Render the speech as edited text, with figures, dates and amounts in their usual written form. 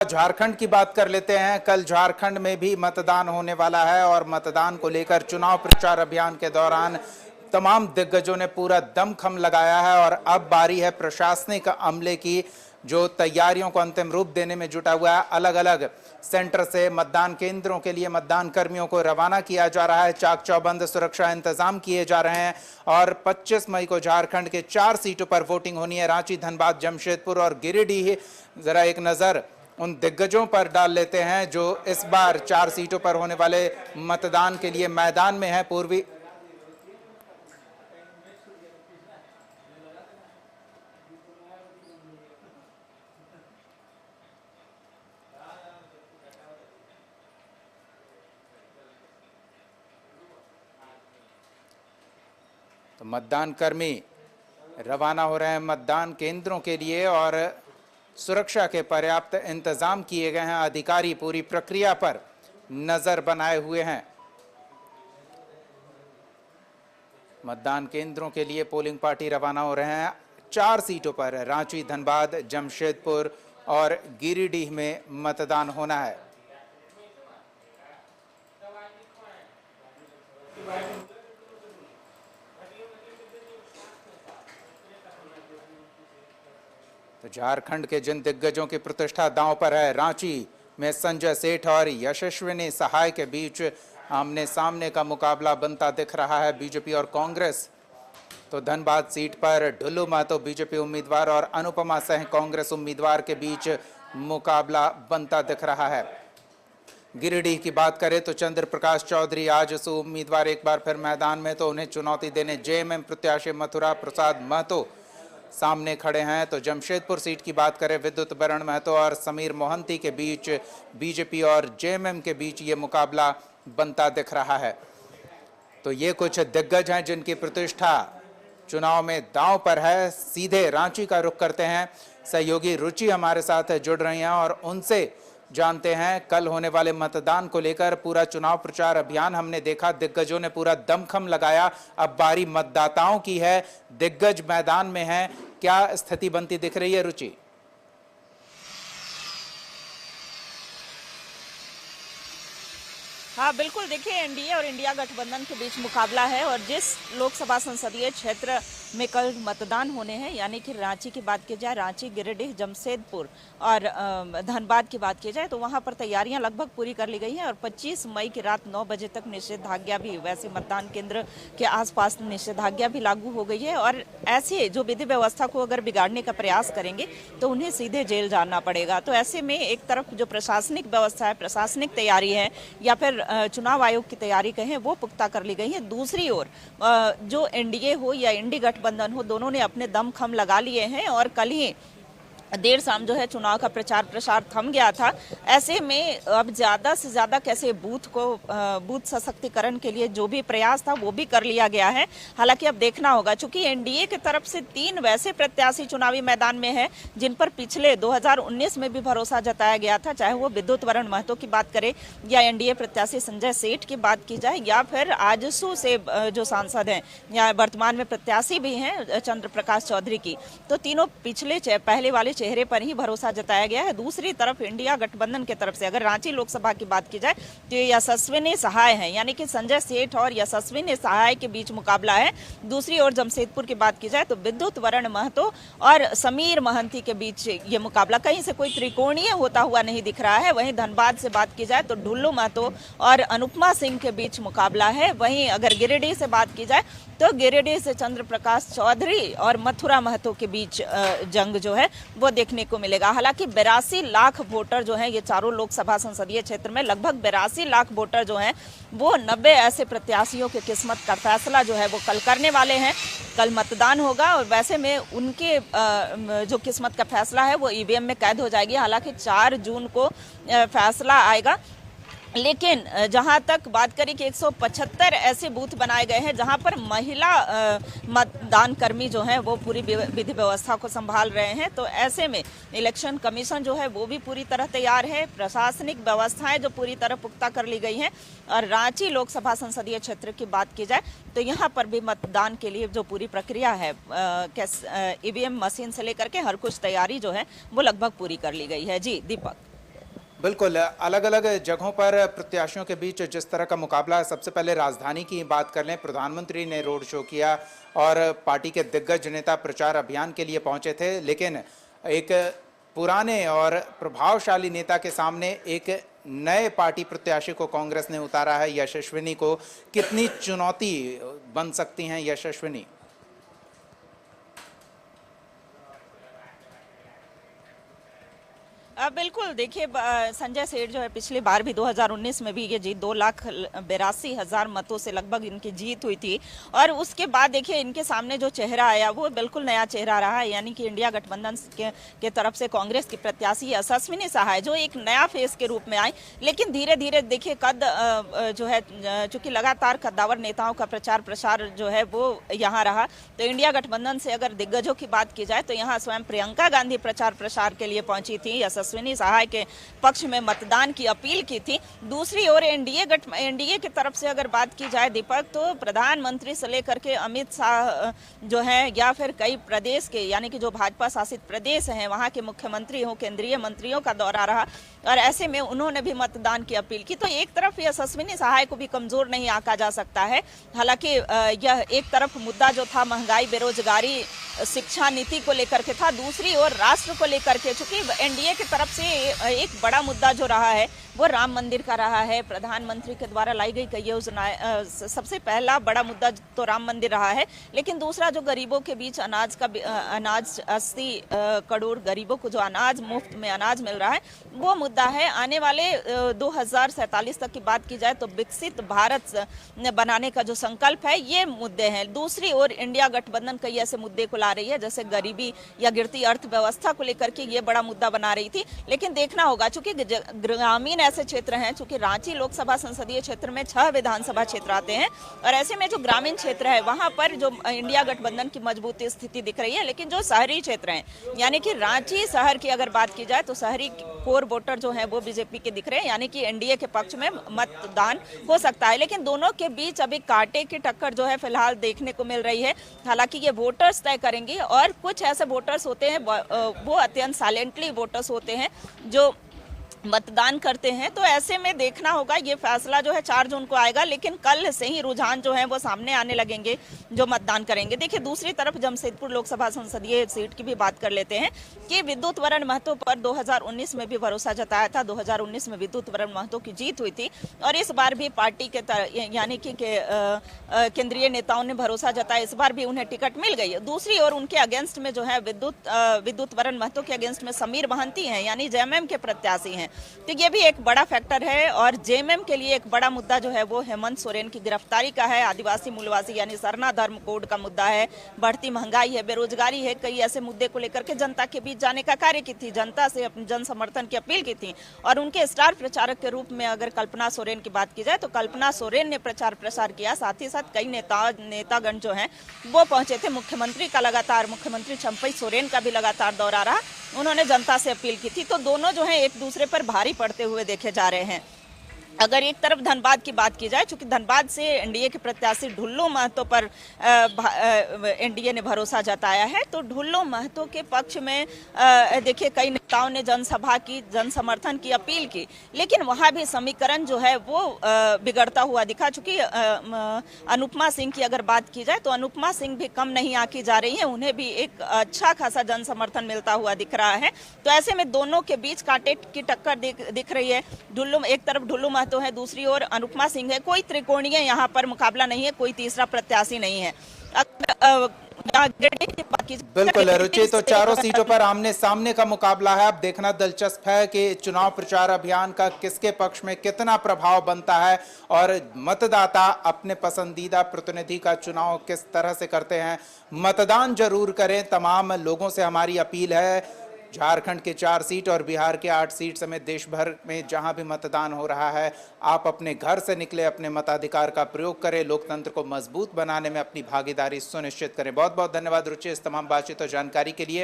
झारखंड की बात कर लेते हैं। कल झारखंड में भी मतदान होने वाला है और मतदान को लेकर चुनाव प्रचार अभियान के दौरान तमाम दिग्गजों ने पूरा दमखम लगाया है और अब बारी है प्रशासनिक अमले की, जो तैयारियों को अंतिम रूप देने में जुटा हुआ है। अलग अलग सेंटर से मतदान केंद्रों के लिए मतदान कर्मियों को रवाना किया जा रहा है। चाक चौबंद सुरक्षा इंतजाम किए जा रहे हैं और 25 मई को झारखंड के 4 सीटों पर वोटिंग होनी है, रांची, धनबाद, जमशेदपुर और गिरिडीह। जरा एक नजर उन दिग्गजों पर डाल लेते हैं जो इस बार 4 सीटों पर होने वाले मतदान के लिए मैदान में है। पूर्वी तो मतदान कर्मी रवाना हो रहे हैं मतदान केंद्रों के लिए और सुरक्षा के पर्याप्त इंतजाम किए गए हैं। अधिकारी पूरी प्रक्रिया पर नजर बनाए हुए हैं। मतदान केंद्रों के लिए पोलिंग पार्टी रवाना हो रहे हैं। 4 सीटों पर रांची, धनबाद, जमशेदपुर और गिरिडीह में मतदान होना है। तो झारखंड के जिन दिग्गजों की प्रतिष्ठा दांव पर है, रांची में संजय सेठ और यशस्विनी सहाय के बीच आमने सामने का मुकाबला बनता दिख रहा है, बीजेपी और कांग्रेस। तो धनबाद सीट पर ढुल्लू महतो बीजेपी उम्मीदवार और अनुपमा सिंह कांग्रेस उम्मीदवार के बीच मुकाबला बनता दिख रहा है। गिरिडीह की बात करें तो चंद्र प्रकाश चौधरी आजसू उम्मीदवार एक बार फिर मैदान में, तो उन्हें चुनौती देने जेएमएम प्रत्याशी मथुरा प्रसाद महतो सामने खड़े हैं। तो जमशेदपुर सीट की बात करें, विद्युत बरण महतो और समीर मोहंती के बीच बीजेपी और जेएमएम के बीच ये मुकाबला बनता दिख रहा है। तो ये कुछ दिग्गज हैं जिनकी प्रतिष्ठा चुनाव में दांव पर है। सीधे रांची का रुख करते हैं। सहयोगी रुचि हमारे साथ जुड़ रही हैं और उनसे जानते हैं कल होने वाले मतदान को लेकर पूरा चुनाव प्रचार अभियान हमने देखा, दिग्गजों ने पूरा दमखम लगाया। अब बारी मतदाताओं की है, दिग्गज मैदान में हैं। क्या स्थिति बनती दिख रही है रुचि? हाँ बिल्कुल, देखिए एनडीए और इंडिया गठबंधन के बीच मुकाबला है और जिस लोकसभा संसदीय क्षेत्र में कल मतदान होने हैं, यानी कि रांची की बात की जाए, रांची, गिरिडीह, जमशेदपुर और धनबाद की बात की जाए, तो वहां पर तैयारियां लगभग पूरी कर ली गई हैं और 25 मई की रात 9 बजे तक निषेधाज्ञा भी, वैसे मतदान केंद्र के आसपास निषेधाज्ञा भी लागू हो गई है और ऐसे जो विधि व्यवस्था को अगर बिगाड़ने का प्रयास करेंगे तो उन्हें सीधे जेल जाना पड़ेगा। तो ऐसे में एक तरफ जो प्रशासनिक व्यवस्था है, प्रशासनिक तैयारी है या फिर चुनाव आयोग की तैयारी कहें, वो पुख्ता कर ली गई है। दूसरी ओर जो एनडीए हो या इंडी गठबंधन हो, दोनों ने अपने दमखम लगा लिए हैं और कल ही देर शाम जो है चुनाव का प्रचार प्रसार थम गया था। ऐसे में अब ज़्यादा से ज़्यादा कैसे बूथ सशक्तिकरण के लिए जो भी प्रयास था वो भी कर लिया गया है। हालांकि अब देखना होगा, चूंकि एनडीए की तरफ से 3 वैसे प्रत्याशी चुनावी मैदान में हैं जिन पर पिछले 2019 में भी भरोसा जताया गया था, चाहे वो विद्युत बरण महतो की बात करें या एनडीए प्रत्याशी संजय सेठ की बात की जाए या फिर आजसू से जो सांसद हैं या वर्तमान में प्रत्याशी भी हैं चंद्र प्रकाश चौधरी की, तो तीनों पिछले पहले वाले चेहरे पर ही भरोसा जताया गया है। दूसरी तरफ इंडिया गठबंधन की तरफ से अगर रांची लोकसभा की बात की जाए तो यशस्विनी सहाय है, यानी कि संजय सेठ और यशस्विनी सहाय के बीच मुकाबला है। दूसरी ओर जमशेदपुर की बात की जाए तो विद्युत बरण महतो और समीर महंती के बीच ये मुकाबला कहीं से कोई त्रिकोणीय होता हुआ नहीं दिख रहा है। वहीं धनबाद से बात की जाए तो ढुल्लू महतो और अनुपमा सिंह के बीच मुकाबला है। वहीं अगर गिरिडीह से बात की जाए तो गिरिडीह से चंद्र प्रकाश चौधरी और मथुरा महतो के बीच जंग जो है वो देखने को मिलेगा। हालांकि 82 लाख वोटर जो हैं, ये चारों लोकसभा संसदीय क्षेत्र में लगभग 82 लाख वोटर जो हैं वो 90 ऐसे प्रत्याशियों की किस्मत का फैसला जो है वो कल करने वाले हैं। कल मतदान होगा और वैसे में उनके जो किस्मत का फैसला है वो ईवीएम में कैद हो जाएगी। हालांकि 4 जून को फैसला आएगा, लेकिन जहां तक बात करें कि 175 ऐसे बूथ बनाए गए हैं जहां पर महिला मतदान कर्मी जो हैं वो पूरी विधि व्यवस्था को संभाल रहे हैं। तो ऐसे में इलेक्शन कमीशन जो है वो भी पूरी तरह तैयार है, प्रशासनिक व्यवस्थाएं जो पूरी तरह पुख्ता कर ली गई हैं। और रांची लोकसभा संसदीय क्षेत्र की बात की जाए तो यहाँ पर भी मतदान के लिए जो पूरी प्रक्रिया है, ईवीएम मशीन से लेकर के हर कुछ तैयारी जो है वो लगभग पूरी कर ली गई है। जी दीपक। बिल्कुल, अलग अलग जगहों पर प्रत्याशियों के बीच जिस तरह का मुकाबला है, सबसे पहले राजधानी की बात कर लें। प्रधानमंत्री ने रोड शो किया और पार्टी के दिग्गज नेता प्रचार अभियान के लिए पहुंचे थे, लेकिन एक पुराने और प्रभावशाली नेता के सामने एक नए पार्टी प्रत्याशी को कांग्रेस ने उतारा है, यशस्विनी को। कितनी चुनौती बन सकती हैं यशस्विनी? बिल्कुल देखिए, संजय सेठ जो है पिछली बार भी 2019 में भी ये जीत 2,82,000 मतों से लगभग इनकी जीत हुई थी। और उसके बाद देखिए इनके सामने जो चेहरा आया वो बिल्कुल नया चेहरा रहा है, यानी कि इंडिया गठबंधन के तरफ से कांग्रेस की प्रत्याशी यशस्विनी सहाय जो एक नया फेस के रूप में आई। लेकिन धीरे धीरे देखिए जो है, चूंकि लगातार कद्दावर नेताओं का प्रचार प्रसार जो है वो यहाँ रहा, तो इंडिया गठबंधन से अगर दिग्गजों की बात की जाए तो यहाँ स्वयं प्रियंका गांधी प्रचार प्रसार के लिए पहुंची थी, यशस्विनी सहाय के पक्ष में मतदान की अपील की थी। दूसरी ओर एनडीए की तरफ से अगर बात की जाए दीपक, तो प्रधानमंत्री से लेकर के अमित शाह जो है, या फिर कई प्रदेश के यानी कि जो भाजपा शासित प्रदेश हैं वहां के मुख्यमंत्री हो, केंद्रीय मंत्रियों का दौरा रहा और ऐसे में उन्होंने भी मतदान की अपील की। तो एक तरफ यशस्विनी सहाय को भी कमजोर नहीं आंका जा सकता है। हालांकि यह एक तरफ मुद्दा जो था महंगाई, बेरोजगारी, शिक्षा नीति को लेकर के था, दूसरी ओर राष्ट्र को लेकर के, चूंकि एनडीए की तरफ से एक बड़ा मुद्दा जो रहा है वो राम मंदिर का रहा है। प्रधानमंत्री के द्वारा लाई गई कई योजनाएं, सबसे पहला बड़ा मुद्दा तो राम मंदिर रहा है, लेकिन दूसरा जो गरीबों के बीच अनाज 80 करोड़ गरीबों को जो अनाज मुफ्त में अनाज मिल रहा है वो मुद्दा है। आने वाले 2047 तक की बात की जाए तो विकसित भारत बनाने का जो संकल्प है, ये मुद्दे हैं। दूसरी ओर इंडिया गठबंधन कई ऐसे मुद्दे को ला रही है, जैसे गरीबी या गिरती अर्थव्यवस्था को लेकर के ये बड़ा मुद्दा बना रही थी। लेकिन देखना होगा, चूंकि ग्रामीण ऐसे क्षेत्र हैं, चूंकि रांची लोकसभा संसदीय क्षेत्र में 6 विधानसभा क्षेत्र आते हैं और ऐसे में जो ग्रामीण क्षेत्र है वहां पर जो इंडिया गठबंधन की मजबूत स्थिति दिख रही है। लेकिन जो शहरी क्षेत्र हैं, यानी कि रांची शहर की अगर बात की जाए तो शहरी कोर वोटर जो है वो बीजेपी के दिख रहे हैं, यानी कि एनडीए के पक्ष में मतदान हो सकता है। लेकिन दोनों के बीच अभी कांटे की टक्कर जो है फिलहाल देखने को मिल रही है। हालांकि ये वोटर्स तय करेंगे और कुछ ऐसे वोटर्स होते हैं वो अत्यंत साइलेंटली वोटर्स होते हैं जो मतदान करते हैं। तो ऐसे में देखना होगा, ये फैसला जो है 4 जून को आएगा, लेकिन कल से ही रुझान जो है वो सामने आने लगेंगे जो मतदान करेंगे। देखिए दूसरी तरफ जमशेदपुर लोकसभा संसदीय सीट की भी बात कर लेते हैं कि विद्युत वरण महतो पर 2019 में भी भरोसा जताया था। 2019 में विद्युत वरण महतो की जीत हुई थी और इस बार भी पार्टी के यानी कि केंद्रीय नेताओं ने भरोसा जताया, इस बार भी उन्हें टिकट मिल गई। दूसरी ओर उनके अगेंस्ट में जो है विद्युत वरण महतो के अगेंस्ट में समीर महंती हैं, यानी जेएमएम के प्रत्याशी हैं। तो ये भी एक बड़ा फैक्टर है और जेएमएम के लिए एक बड़ा मुद्दा जो है वो हेमंत सोरेन की गिरफ्तारी का है। आदिवासी मूलवासी यानी सरना धर्म कोड का मुद्दा है, बढ़ती महंगाई है, बेरोजगारी है, कई ऐसे मुद्दे को लेकर के जनता के बीच जाने का कार्य की थी, जनता से अपने जन समर्थन की अपील की थी। और उनके स्टार प्रचारक के रूप में अगर कल्पना सोरेन की बात की जाए तो कल्पना सोरेन ने प्रचार प्रसार किया, साथ ही साथ कई नेतागण जो हैं वो पहुंचे थे। मुख्यमंत्री चंपई सोरेन का भी लगातार दौरा रहा, उन्होंने जनता से अपील की थी। तो दोनों जो है एक दूसरे पर भारी पड़ते हुए देखे जा रहे हैं। अगर एक तरफ धनबाद की बात की जाए, चूंकि धनबाद से एनडीए के प्रत्याशी ढुल्लू महतो पर एनडीए ने भरोसा जताया है, तो ढुल्लू महतो के पक्ष में देखिए कई नेताओं ने जनसभा की, जन समर्थन की अपील की, लेकिन वहां भी समीकरण जो है वो बिगड़ता हुआ दिखा। चूंकि अनुपमा सिंह की अगर बात की जाए तो अनुपमा सिंह भी कम नहीं आंकी जा रही है, उन्हें भी एक अच्छा खासा जन समर्थन मिलता हुआ दिख रहा है। तो ऐसे में दोनों के बीच कांटे की टक्कर दिख रही है। एक तरफ ढुल्लू तो है, दूसरी ओर अनुपमा सिंह है। कोई त्रिकोणीय यहाँ पर मुकाबला नहीं है, कोई तीसरा प्रत्याशी नहीं है। बिल्कुल रुचि, तो चारों सीटों पर आमने सामने का मुकाबला है। अब देखना दिलचस्प है कि चुनाव प्रचार अभियान का किसके पक्ष में कितना प्रभाव बनता है और मतदाता अपने पसंदीदा प्रतिनिधि का चुनाव किस तरह से करते हैं। मतदान जरूर करें, तमाम लोगों से हमारी अपील है। झारखंड के 4 सीट और बिहार के 8 सीट समेत देश भर में जहां भी मतदान हो रहा है, आप अपने घर से निकले, अपने मताधिकार का प्रयोग करें, लोकतंत्र को मजबूत बनाने में अपनी भागीदारी सुनिश्चित करें। बहुत बहुत धन्यवाद रुचि इस तमाम बातचीत और जानकारी के लिए।